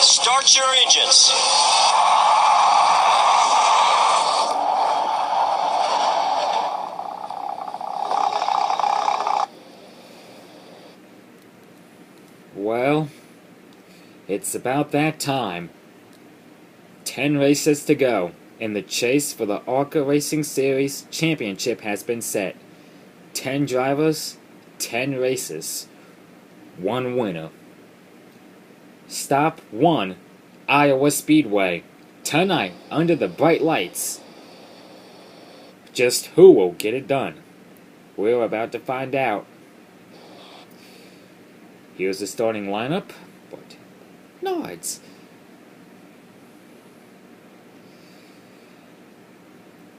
Start your engines. Well, it's about that time. 10 races to go, and the chase for the ARCA Racing Series Championship has been set. 10 drivers, 10 races, 1 winner. Stop 1, Iowa Speedway. Tonight, under the bright lights. Just who will get it done? We're about to find out. Here's the starting lineup. But no, it's...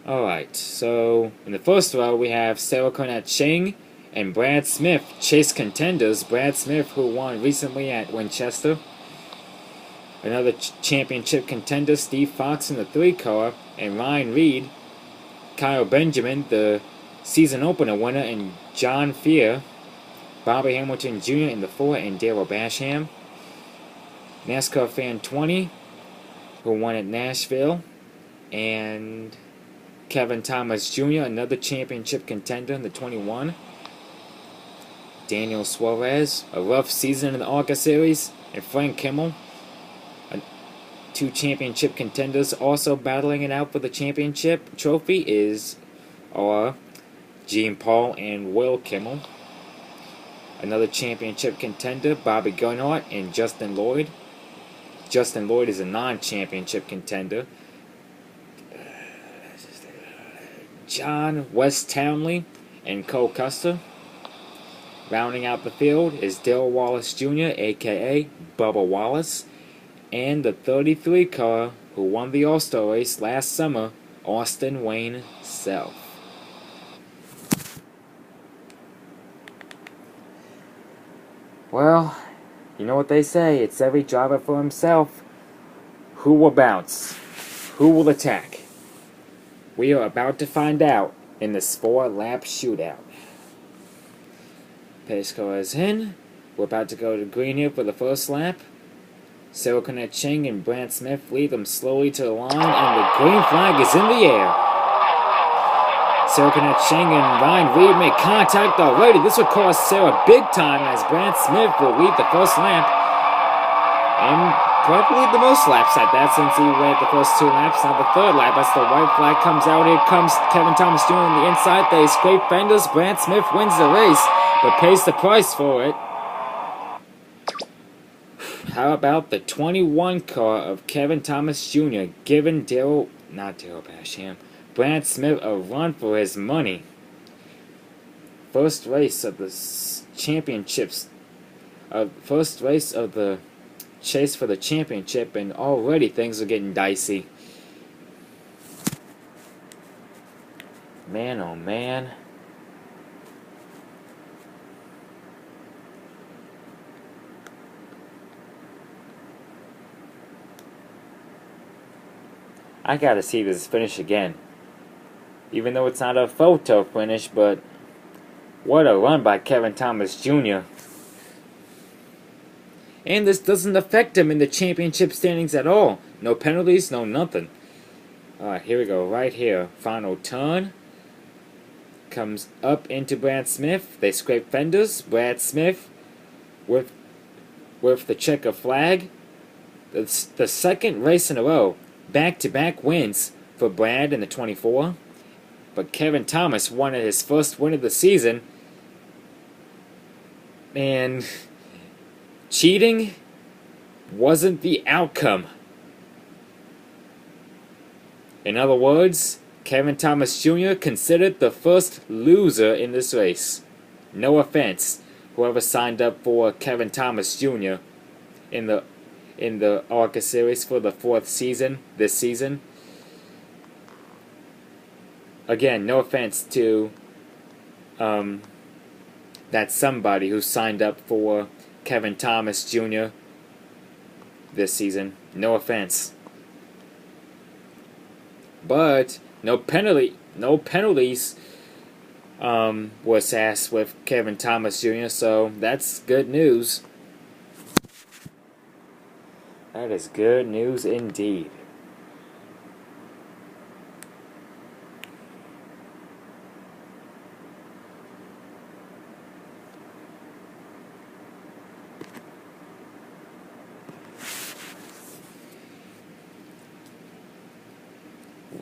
Alright, so in the first row we have Sarah Ching and Brad Smith, chase contenders. Brad Smith, who won recently at Winchester. Another championship contender, Steve Fox in the 3-car, and Ryan Reed, Kyle Benjamin, the season opener winner, and John Fear, Bobby Hamilton Jr. in the 4, and Darrell Basham. NASCAR Fan 20, who won at Nashville, and Kevin Thomas Jr., another championship contender in the 21. Daniel Suarez, a rough season in the ARCA Series, and Frank Kimmel, 2 championship contenders also battling it out for the championship trophy are Gene Paul and Will Kimmel. Another championship contender, Bobby Gernhardt and Justin Lloyd. Justin Lloyd is a non-championship contender. John West Townley and Cole Custer. Rounding out the field is Darrell Wallace Jr., a.k.a. Bubba Wallace, and the 33-car who won the All-Star race last summer, Austin Wayne Self. Well, you know what they say, it's every driver for himself. Who will bounce? Who will attack? We are about to find out in this 4-lap shootout. Pace car is in. We're about to go to green here for the first lap. Sarah Ching and Brad Smith lead them slowly to the line, and the green flag is in the air. Sarah Ching and Ryan Reed make contact already. This will cost Sarah big time, as Brad Smith will lead the first lap. And probably the most laps at that, since he went the first 2 laps. Now the 3rd lap, as the white flag comes out, here comes Kevin Thomas Jr. on the inside. They scrape fenders. Brad Smith wins the race, but pays the price for it. How about the 21 car of Kevin Thomas Jr. giving Brad Smith a run for his money? First race of the championships, first race of the chase for the championship, and already things are getting dicey. Man, oh man. I gotta see this finish again. Even though it's not a photo finish, but what a run by Kevin Thomas Jr. And this doesn't affect him in the championship standings at all. No penalties, no nothing. Alright, here we go. Right here. Final turn. Comes up into Brad Smith. They scrape fenders. Brad Smith with the checker flag. The second race in a row. Back-to-back wins for Brad in the 24. But Kevin Thomas won at his first win of the season. And cheating wasn't the outcome. In other words, Kevin Thomas Jr. considered the first loser in this race. No offense, whoever signed up for Kevin Thomas Jr. in the ARCA series for the 4th season this season. Again, no offense to that somebody who signed up for Kevin Thomas Jr. this season. No offense. But no penalties was asked with Kevin Thomas Jr., so that's good news. That is good news indeed.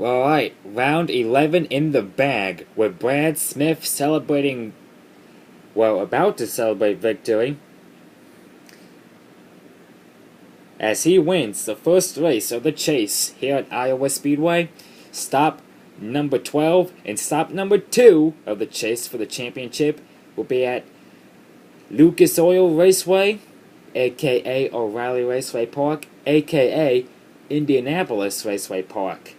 Alright, round 11 in the bag, with Brad Smith celebrating, well, about to celebrate victory, as he wins the first race of the chase here at Iowa Speedway. Stop number 12 and stop number 2 of the chase for the championship will be at Lucas Oil Raceway, aka O'Reilly Raceway Park, aka Indianapolis Raceway Park.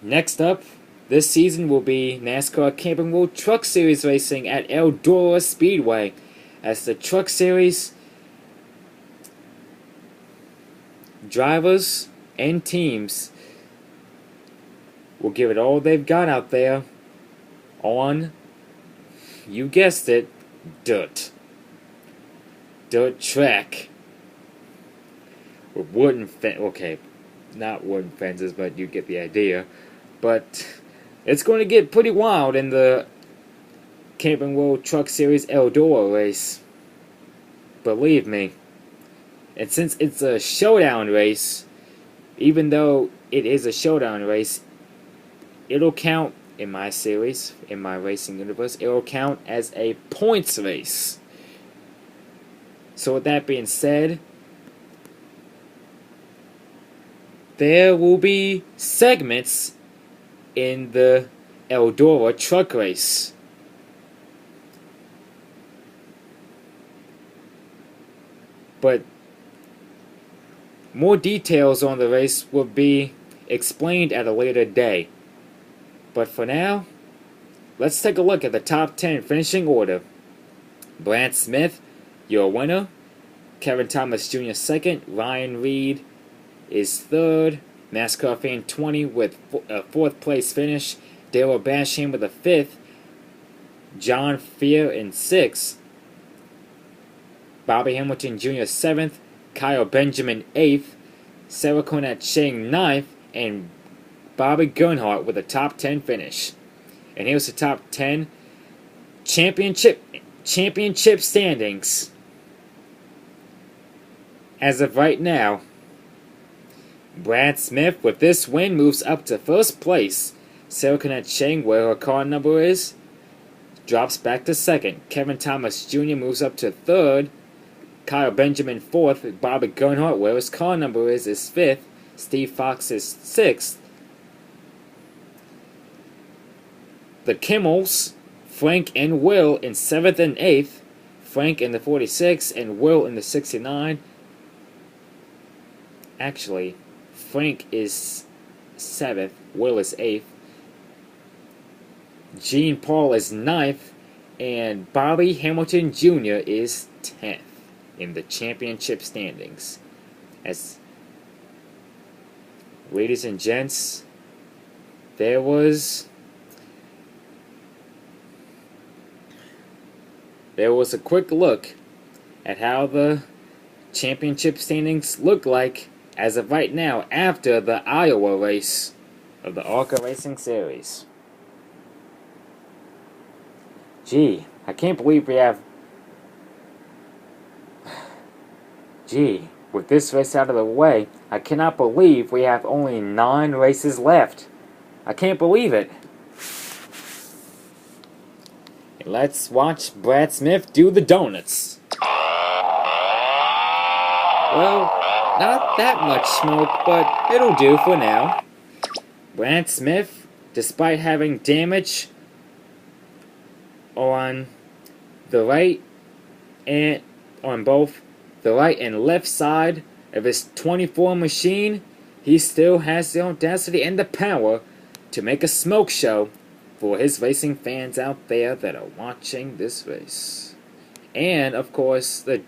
Next up, this season will be NASCAR Camping World Truck Series racing at Eldora Speedway, as the Truck Series drivers and teams will give it all they've got out there on, you guessed it, dirt track with wooden okay, not wooden fences, but you get the idea. But it's going to get pretty wild in the Camping World Truck Series Eldora race. Believe me. And since it's a showdown race, even though it is a showdown race, it'll count in my series, in my racing universe, it'll count as a points race. So with that being said, there will be segments in the Eldora truck race. But more details on the race will be explained at a later day. But for now, let's take a look at the top 10 finishing order. Brad Smith, your winner. Kevin Thomas Jr. second. Ryan Reed is third. NASCAR Fan 20 with a fourth place finish. Dale Basham with a fifth. John Fear in sixth. Bobby Hamilton Jr. seventh. Kyle Benjamin eighth. Sarah Cornett Chang ninth. And Bobby Gernhardt with a top 10 finish. And here's the top 10 championship standings. As of right now, Brad Smith, with this win, moves up to first place. Sarah Cornett Chang, where her car number is, drops back to second. Kevin Thomas Jr. moves up to third. Kyle Benjamin fourth. Bobby Gernhardt, where his car number is fifth. Steve Fox is sixth. The Kimmels, Frank and Will in seventh and eighth. Frank in the 46 and Will in the 69. Actually, Frank is 7th, Will is 8th, Gene Paul is 9th, and Bobby Hamilton Jr. is 10th in the championship standings. As ladies and gents, there was a quick look at how the championship standings look like as of right now, after the Iowa race of the ARCA Racing Series. Gee, I can't believe we have... Gee, with this race out of the way, I cannot believe we have only 9 races left. I can't believe it. And let's watch Brad Smith do the donuts. Well, not that much smoke, but it'll do for now. Brad Smith, despite having damage on the right and on both the right and left side of his 24 machine, he still has the audacity and the power to make a smoke show for his racing fans out there that are watching this race. And of course, the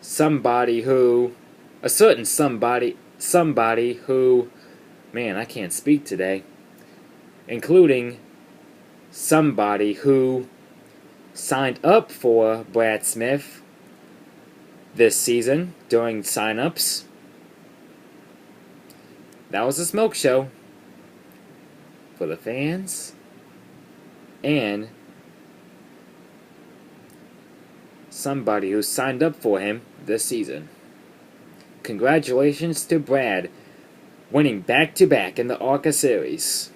a certain somebody who, man, I can't speak today, including somebody who signed up for Brad Smith this season during sign-ups. That was a smoke show for the fans and somebody who signed up for him this season. Congratulations to Brad, winning back-to-back in the ARCA series.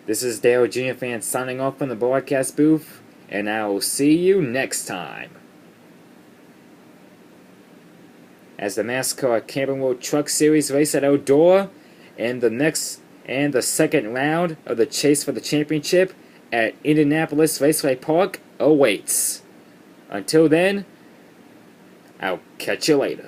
This is Dale Jr. Fan signing off from the broadcast booth, and I will see you next time. As the NASCAR Camping World Truck Series race at Eldora and the second round of the chase for the championship at Indianapolis Raceway Park awaits. Until then, I'll catch you later.